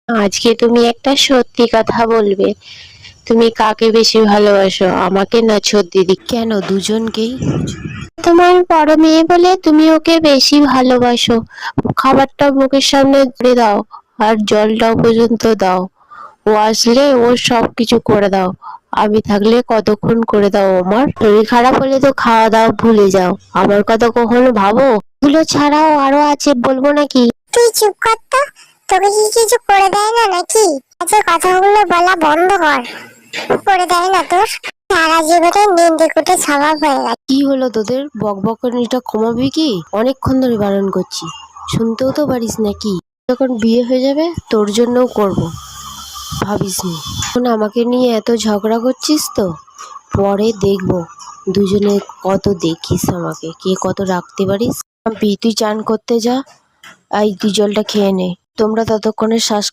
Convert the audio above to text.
আজকে তুমি একটা সত্যি কথা বলবে। তুমি কাকে বেশি ভালোবাসো, আমাকে না ছোট দিদি? কেন দুজনকেই? তোমার বড় মেয়ে বলে তুমি ওকে বেশি ভালোবাসো। খাবারটা মুখের সামনে ধরে দাও, আর জলটাও পর্যন্ত দাও। ও আসলে ও সব কিছু করে দাও। আমি থাকলে কতক্ষণ করে দাও। আমার শরীর খারাপ হলে তো খাওয়া দাওয়া ভুলে যাও। আমার কথা কখনো ভাবো? এগুলো ছাড়াও আরো আছে, বলবো নাকি? তুই চুপ কর তো। তোকে কি কিছু করে দেয় না নাকি? আচ্ছা, কথাগুলো বলা বন্ধ কর। করে দেয় না তোর? সারা জীবনে নিন্দে কুটে স্বভাব হয়ে গেছে। কি হলো তোদের? বকবকানিটা কমাবি কি? অনেকক্ষণ ধরে বারণ করছি, শুনতেও তো পারিস নাকি? যখন বিয়ে হয়ে যাবে তোর জন্যও করব, ভাবিস নি। এখন আমাকে নিয়ে এত ঝগড়া করছিস তো, পরে দেখবো দুজনে কত দেখিস আমাকে, কে কত রাখতে পারিস। তুই চান করতে যা, এই তুই জলটা খেয়ে নে। তোমরা ততক্ষণে শ্বাস